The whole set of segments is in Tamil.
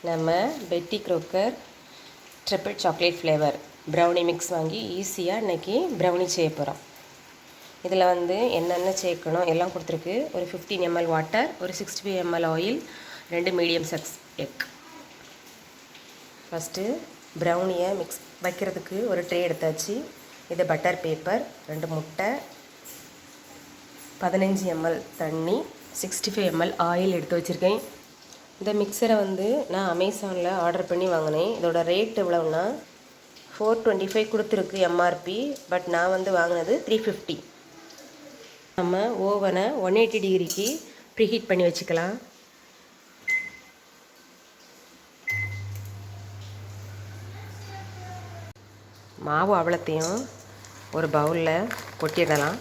நம்ம Betty Crocker triple chocolate flavour brownie mix வாங்கி ஈஸியாக இன்றைக்கி ப்ரௌனி செய்ய போகிறோம். இதில் என்னென்ன சேர்க்கணும் எல்லாம் கொடுத்துருக்கு. ஒரு 15 ml வாட்டர், ஒரு 65 ml oil, 2 medium size egg. First ப்ரௌனியை மிக்ஸ் வைக்கிறதுக்கு ஒரு ட்ரே எடுத்தாச்சு. இது பட்டர் பேப்பர், 2 முட்டை, 15 ml தண்ணி, 65 ml ஆயில் எடுத்து வச்சுருக்கேன். இந்த மிக்சரை நான் அமேசானில் ஆர்டர் பண்ணி வாங்கினேன். இதோட ரேட் எவ்வளோன்னா 425 கொடுத்துருக்கு எம்ஆர்பி. பட் நான் வாங்கினது 350. நம்ம ஓவனை 180 டிகிரிக்கு ப்ரீஹீட் பண்ணி வச்சுக்கலாம். மாவு அவ்வளோத்தையும் ஒரு பவுலில் கொட்டிடலாம்.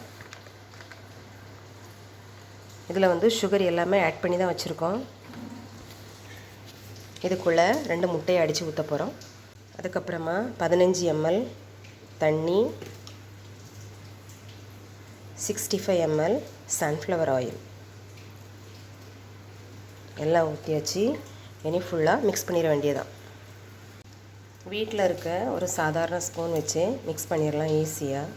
இதில் சுகர் எல்லாமே ஆட் பண்ணி தான் வச்சுருக்கோம். இதுக்குள்ளே 2 முட்டையை அடித்து ஊற்ற போகிறோம். அதுக்கப்புறமா 15 ml தண்ணி, 65 ml சன்ஃப்ளவர் ஆயில் எல்லாம் ஊற்றியாச்சு. இனி ஃபுல்லாக மிக்ஸ் பண்ணிட வேண்டியதான். வீட்டில் இருக்க ஒரு சாதாரண ஸ்பூன் வச்சு மிக்ஸ் பண்ணிடலாம் ஈஸியாக.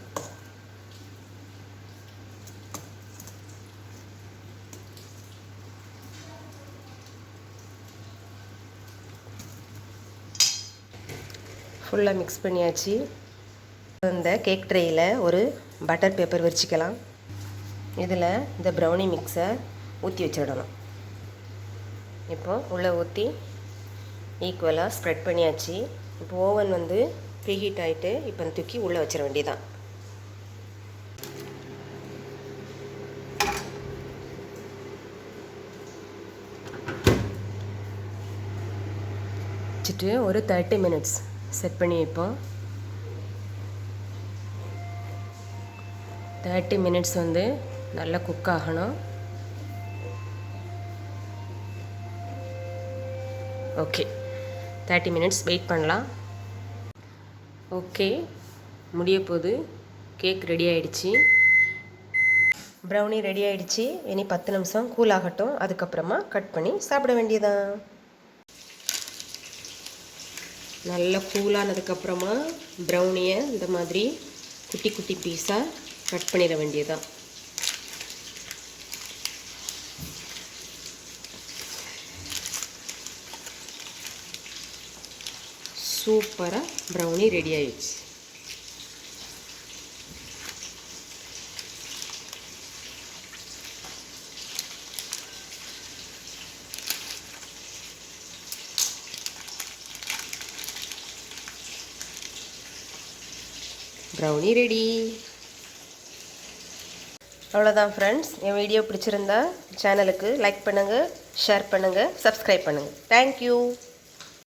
ஃபுல்லாக மிக்ஸ் பண்ணியாச்சு. இந்த கேக் ட்ரேயில் ஒரு பட்டர் பேப்பர் விரிச்சிக்கலாம். இதில் இந்த ப்ரௌனி மிக்ஸை ஊற்றி வச்சிடணும். இப்போது உள்ளே ஊற்றி ஈக்குவலாக ஸ்ப்ரெட் பண்ணியாச்சு. இப்போ ஓவன் ப்ரீஹீட் ஆகிட்டு இப்போ தூக்கி உள்ளே வச்சிட வேண்டியதான். வச்சுட்டு ஒரு 30 மினிட்ஸ் செட் பண்ணி வைப்போம். 30 மினிட்ஸ் நல்லா குக் ஆகணும். ஓகே, 30 மினிட்ஸ் வெயிட் பண்ணலாம். ஓகே, முடிய போகுது. கேக் ரெடி ஆகிடுச்சு, ப்ரௌனி ரெடி ஆகிடுச்சு. இனி 10 நிமிஷம் கூல் ஆகட்டும். அதுக்கப்புறமா கட் பண்ணி சாப்பிட வேண்டியதான். நல்லா கூலானதுக்கப்புறமா ப்ரௌனியை இந்த மாதிரி குட்டி குட்டி பீஸாக கட் பண்ணிட வேண்டியதான். சூப்பராக ப்ரௌனி ரெடி ஆயிடுச்சு. Brownie ready. அவ்வளோதான் ஃப்ரெண்ட்ஸ். என் வீடியோ பிடிச்சிருந்தா சேனலுக்கு லைக் பண்ணுங்கள், ஷேர் பண்ணுங்கள், சப்ஸ்கிரைப் பண்ணுங்கள். தேங்க்யூ.